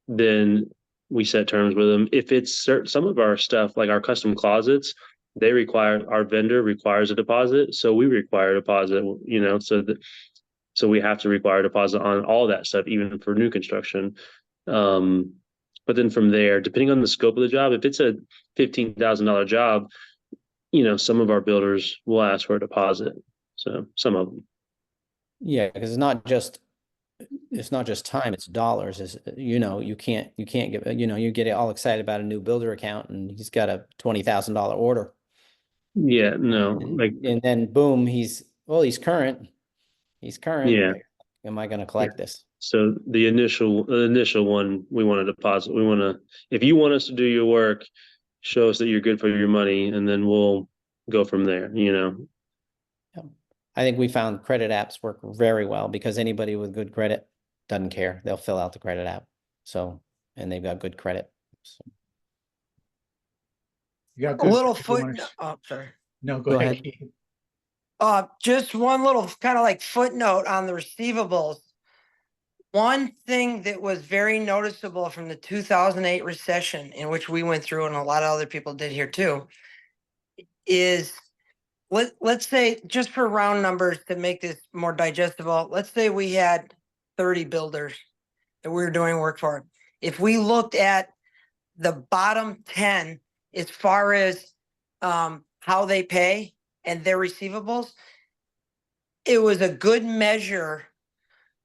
then we set terms with them. If it's some of our stuff, like our custom closets, our vendor requires a deposit. So we require a deposit, so we have to require a deposit on all that stuff, even for new construction. But then from there, depending on the scope of the job, if it's a $15,000 job, some of our builders will ask for a deposit. So some of them. Yeah, because it's not just time, it's dollars. You can't give, you get all excited about a new builder account and he's got a $20,000 order. Yeah, no. And then boom, he's current. Yeah. Am I going to collect this? So the initial one, we want a deposit. If you want us to do your work, show us that you're good for your money, and then we'll go from there, Yeah. I think we found credit apps work very well, because anybody with good credit doesn't care. They'll fill out the credit app. So, and they've got good credit. So. You got a little footnote. Oh, sorry. No, go ahead. Just one little kind of like footnote on the receivables. One thing that was very noticeable from the 2008 recession, in which we went through, and a lot of other people did here too, is let's say, just for round numbers to make this more digestible, let's say we had 30 builders that we were doing work for. If we looked at the bottom 10 as far as how they pay and their receivables, it was a good measure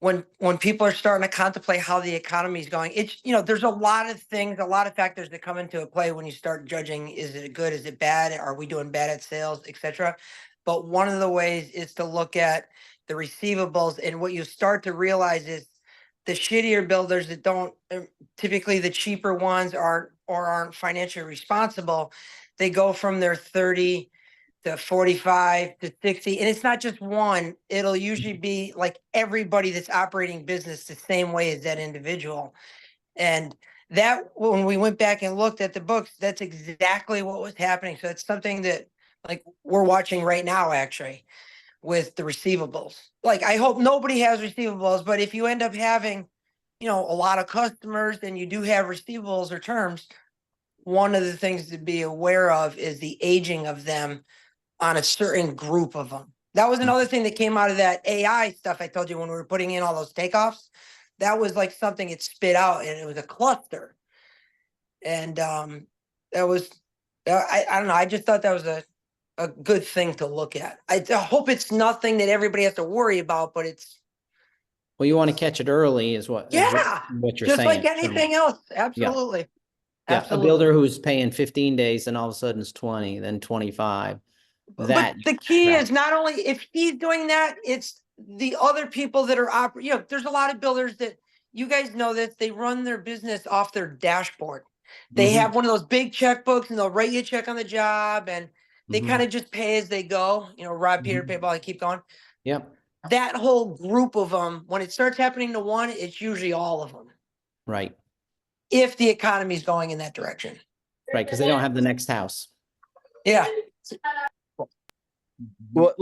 when people are starting to contemplate how the economy is going. It's, there's a lot of things, a lot of factors that come into play when you start judging, is it good, is it bad, are we doing bad at sales, etc. But one of the ways is to look at the receivables, and what you start to realize is the shittier builders that don't, typically the cheaper ones aren't financially responsible, they go from their 30 to 45 to 60. And it's not just one, it'll usually be like everybody that's operating business the same way as that individual. And that, when we went back and looked at the books, that's exactly what was happening. So it's something that like we're watching right now, actually, with the receivables. Like, I hope nobody has receivables, but if you end up having, a lot of customers and you do have receivables or terms, one of the things to be aware of is the aging of them on a certain group of them. That was another thing that came out of that AI stuff I told you when we were putting in all those takeoffs. That was like something it spit out, and it was a cluster. And that was, I don't know. I just thought that was a good thing to look at. I hope it's nothing that everybody has to worry about, but it's, Well, you want to catch it early is what yeah, what you're just saying. like anything else. Absolutely. Yeah, Absolutely. a builder who's paying 15 days and all of a sudden it's 20, then 25. That But the key is not only if he's doing that, it's the other people that are operating. You know, there's a lot of builders that you guys know that they run their business off their dashboard. They have one of those big checkbooks and they'll write you a check on the job and they kind of just pay as they go. You know, Rob, Peter, PayPal, I keep going. Yep. That whole group of them, when it starts happening to one, it's usually all of them. Right. If the economy's going in that direction. Right, because they don't have the next house. Yeah. Well,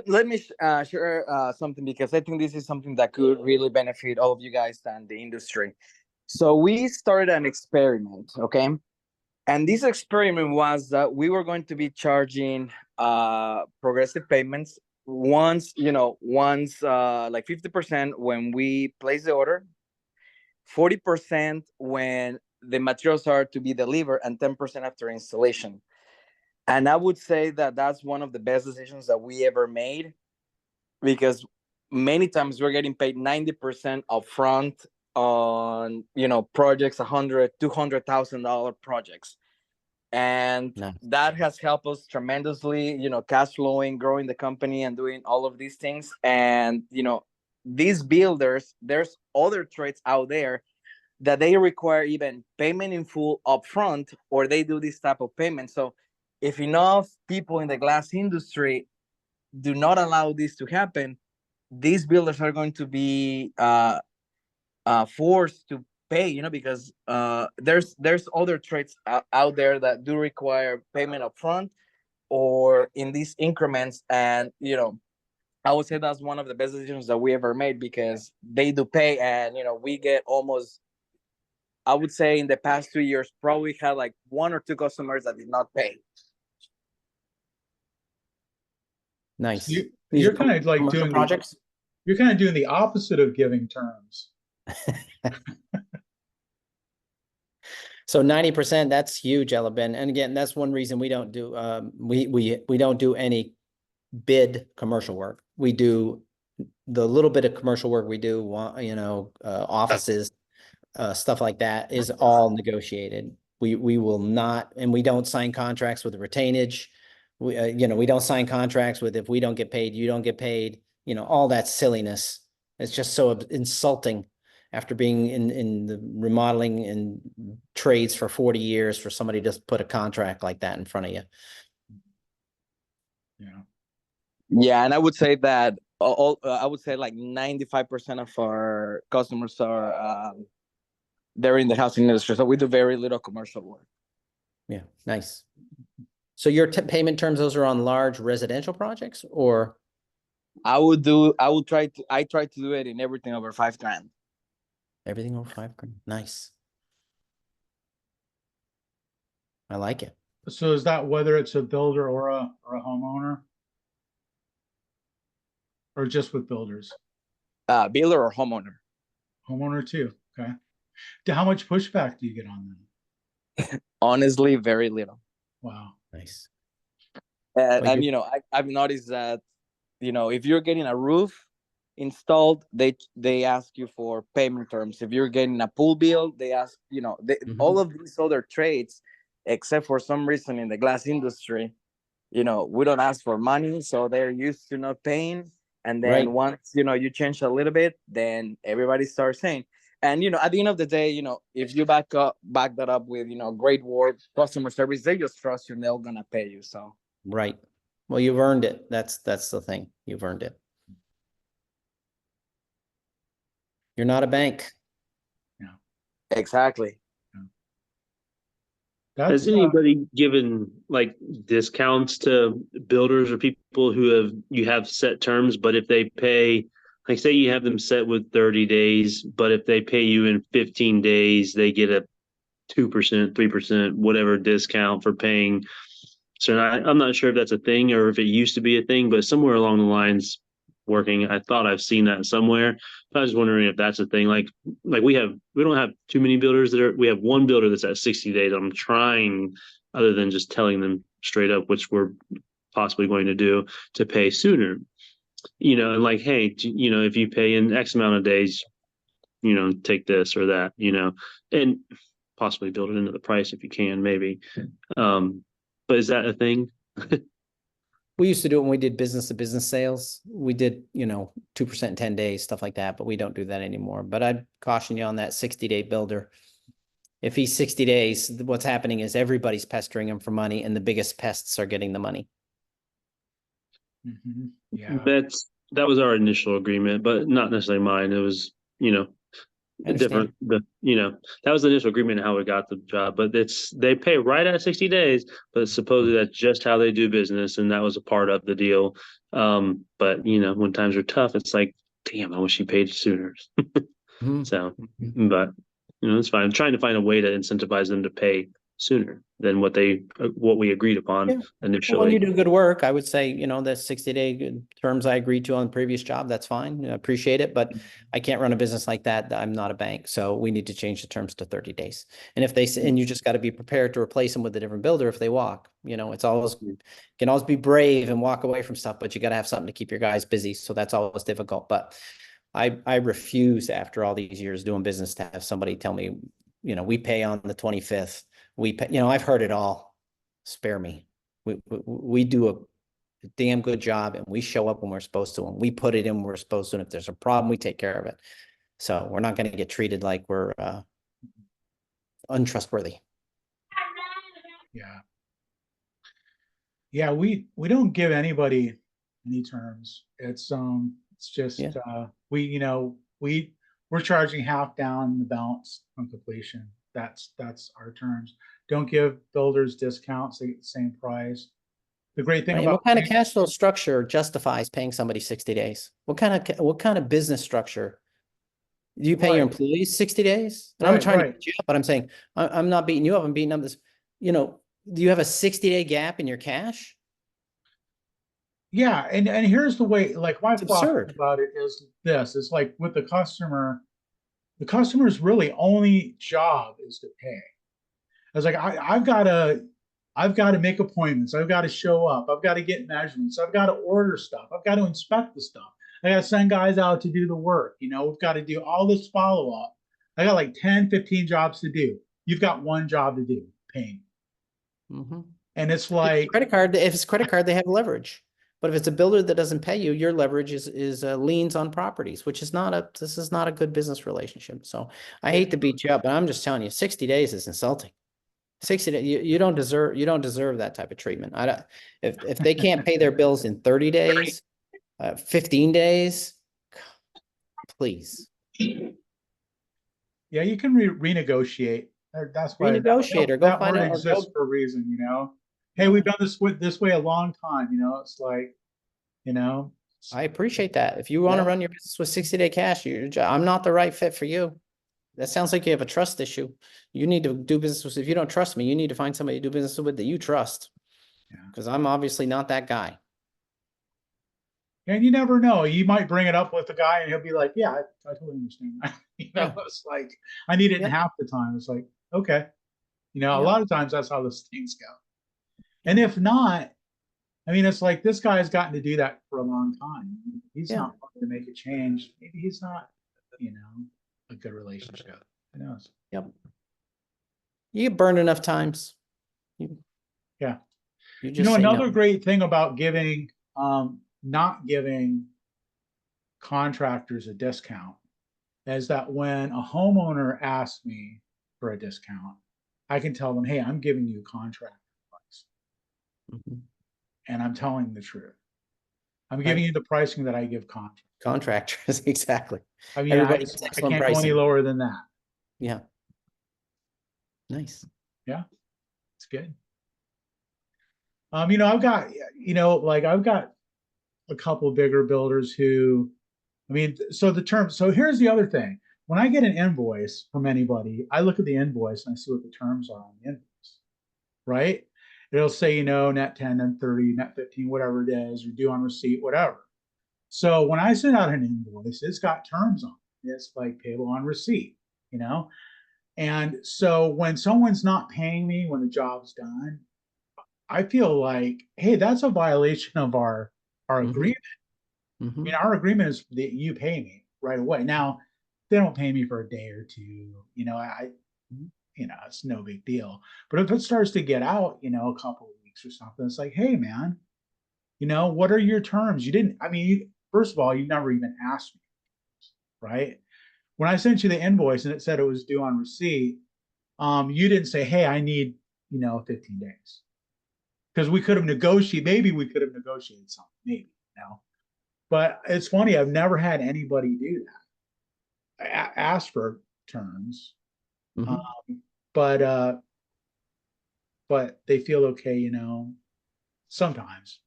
let me share something, because I think this is something that could really benefit all of you guys and the industry. So we started an experiment, okay? And this experiment was that we were going to be charging progressive payments once like 50% when we place the order, 40% when the materials are to be delivered, and 10% after installation. And I would say that that's one of the best decisions that we ever made, because many times we're getting paid 90% upfront on, projects, $100,000, $200,000 projects. And that has helped us tremendously, cash flowing, growing the company and doing all of these things. And, these builders, there's other trades out there that they require even payment in full upfront, or they do this type of payment. So if enough people in the glass industry do not allow this to happen, these builders are going to be forced to pay, because there's other trades out there that do require payment upfront or in these increments. And I would say that's one of the best decisions that we ever made, because they do pay. And we get almost, I would say in the past 2 years, probably had like 1 or 2 customers that did not pay. Nice. You're kind of like doing projects. You're kind of doing the opposite of giving terms. So 90%, that's huge, Elabin. And again, that's one reason we don't do we don't do any bid commercial work. We do the little bit of commercial work we do, offices, stuff like that is all negotiated. We will not, and we don't sign contracts with retainage. We don't sign contracts with, if we don't get paid, you don't get paid, all that silliness. It's just so insulting after being in the remodeling and trades for 40 years for somebody to put a contract like that in front of you. Yeah. And I would say that I would say like 95% of our customers are, they're in the housing industry. So we do very little commercial work. Yeah. Nice. So your payment terms, those are on large residential projects, or? I try to do it in everything over $5,000. Everything over $5,000. Nice. I like it. So is that whether it's a builder or a homeowner? Or just with builders? Builder or homeowner? Homeowner too. Okay. How much pushback do you get on that? Honestly, very little. Wow. Nice. And I've noticed that, if you're getting a roof installed, they ask you for payment terms. If you're getting a pool bill, they ask, all of these other trades, except for some reason in the glass industry, we don't ask for money. So they're used to not paying. And then once, you change a little bit, then everybody starts saying. And, at the end of the day, if you back that up with, great work, customer service, they just trust you and they're going to pay you. So. Right. Well, you've earned it. That's the thing. You've earned it. You're not a bank. Yeah. Exactly. Has anybody given like discounts to builders or people who you have set terms, but if they pay, like say you have them set with 30 days, but if they pay you in 15 days, they get a 2%, 3%, whatever discount for paying So I'm not sure if that's a thing or if it used to be a thing, but somewhere along the lines working, I thought I've seen that somewhere. But I was wondering if that's a thing. Like we don't have too many builders we have one builder that's at 60 days. I'm trying, other than just telling them straight up, which we're possibly going to do, to pay sooner. And like, hey, if you pay in X amount of days, take this or that, and possibly build it into the price if you can, maybe. But is that a thing? We used to do it when we did business to business sales. We did, 2% in 10 days, stuff like that, but we don't do that anymore. But I'd caution you on that 60-day builder. If he's 60 days, what's happening is everybody's pestering him for money, and the biggest pests are getting the money. Mm-hmm. Yeah. That was our initial agreement, but not necessarily mine. It was, different. That was the initial agreement on how we got the job, but they pay right at 60 days, but supposedly that's just how they do business, and that was a part of the deal. But when times are tough, it's like, damn, I wish you paid sooner. So, but it's fine. I'm trying to find a way to incentivize them to pay sooner than what we agreed upon initially. Well, when you do good work, I would say, the 60-day terms I agreed to on the previous job, that's fine. I appreciate it, but I can't run a business like that. I'm not a bank. So we need to change the terms to 30 days. And if and you just got to be prepared to replace them with a different builder if they walk. It's always, can always be brave and walk away from stuff, but you got to have something to keep your guys busy. So that's always difficult. But I refuse, after all these years doing business, to have somebody tell me, we pay on the 25th. We pay, I've heard it all. Spare me. We do a damn good job, and we show up when we're supposed to, and we put it in when we're supposed to. And if there's a problem, we take care of it. So we're not going to get treated like we're untrustworthy. Yeah. Yeah, we don't give anybody any terms. It's just we're charging half down the balance on completion. That's our terms. Don't give builders discounts. They get the same price. The great thing about what kind of cash flow structure justifies paying somebody 60 days? What kind of business structure? Do you pay your employees 60 days? And I'm trying to beat you up, but I'm saying I'm not beating you up. I'm beating up this. Do you have a 60-day gap in your cash? Yeah, and here's the way, like, my philosophy about it is this: it's like with the customer's really only job is to pay. I was like, I've got to make appointments. I've got to show up. I've got to get measurements. I've got to order stuff. I've got to inspect the stuff. I got to send guys out to do the work. We've got to do all this follow-up. I got like 10, 15 jobs to do. You've got one job to do, paying. And it's like credit card. If it's credit card, they have leverage. But if it's a builder that doesn't pay you, your leverage is liens on properties, which is this is not a good business relationship. So I hate to beat you up, but I'm just telling you, 60 days is insulting. 60 days, you don't deserve that type of treatment. If they can't pay their bills in 30 days, 15 days, please. Yeah, you can renegotiate. That's why renegotiate or go that find word out exists for a reason, Hey, we've done this way a long time, it's like, I appreciate that. If you want to run your business with 60-day cash, I'm not the right fit for you. That sounds like you have a trust issue. You need to do business with, if you don't trust me, you need to find somebody to do business with that you trust. Because I'm obviously not that guy. And you never know. You might bring it up with the guy and he'll be like, yeah, I totally understand that. It's like, I need it in half the time. It's like, okay. A lot of times that's how those things go. And if not, it's like this guy's gotten to do that for a long time. He's not wanting to make a change. Maybe he's not, a good relationship. Who knows? Yep. You get burned enough times. Another great thing about not giving contractors a discount is that when a homeowner asks me for a discount, I can tell them, hey, I'm giving you contractor price. And I'm telling the truth. I'm giving you the pricing that I give contractors. Exactly. I can't go any lower than that. Yeah. Nice. Yeah. It's good. I've got, I've got a couple bigger builders who, so here's the other thing. When I get an invoice from anybody, I look at the invoice and I see what the terms are on the invoice, right? It'll say, you know, net 10, net 30, net 15, whatever it is, or due on receipt, whatever. So when I send out an invoice, it's got terms on it. It's like payable on receipt, you know? And so when someone's not paying me when the job's done, I feel like, hey, that's a violation of our agreement. I mean, our agreement is that you pay me right away. Now, they don't pay me for a day or two, you know, it's no big deal. But if it starts to get out, you know, a couple of weeks or something, it's like, hey, man, you know, what are your terms? You didn't, I mean, first of all, you never even asked me, right? When I sent you the invoice and it said it was due on receipt, you didn't say, hey, I need, you know, 15 days. Because we could have negotiated, maybe we could have negotiated something, maybe, you know. But it's funny, I've never had anybody do that. Ask for terms. But they feel okay, you know, sometimes.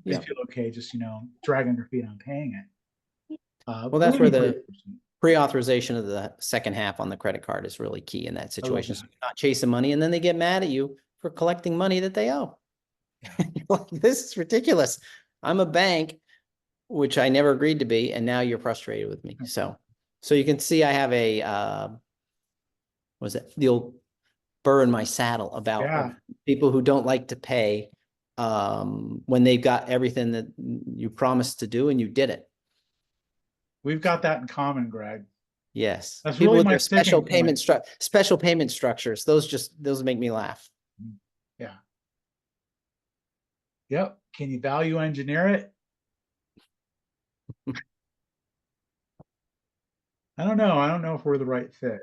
They feel okay just, you know, dragging their feet on paying it. Well, that's where the pre-authorization of the second half on the credit card is really key in that situation. So you're not chasing money, and then they get mad at you for collecting money that they owe. You're like, this is ridiculous. I'm a bank, which I never agreed to be, and now you're frustrated with me. So you can see I have a was it the old burr in my saddle about people who don't like to pay when they've got everything that you promised to do and you did it. We've got that in common, Greg. Yes. That's People really with my their special point. special payment structures. Those make me laugh. Yeah. Yep. Can you value engineer it? I don't know. I don't know if we're the right fit.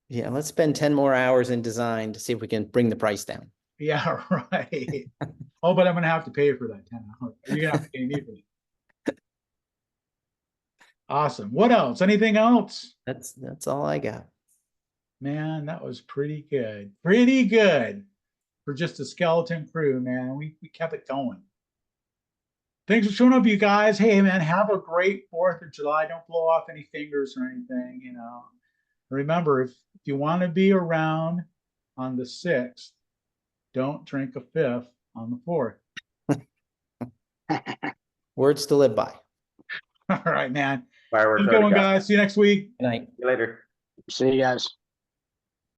Yeah, let's spend 10 more hours in design to see if we can bring the price down. Yeah, right. Oh, but I'm gonna have to pay for that 10 hours. You're gonna have to pay me for that. Awesome. What else? Anything else? That's all I got. Man, that was pretty good. Pretty good for just a skeleton crew, man. We kept it going. Thanks for showing up, you guys. Hey, man, have a great 4th of July. Don't blow off any fingers or anything, you know. Remember, if you want to be around on the 6th, don't drink a 5th on the 4th. Words to live by. All right, man. Fireworks Keep going, guys. See you next week. Good night. See you later. See you guys.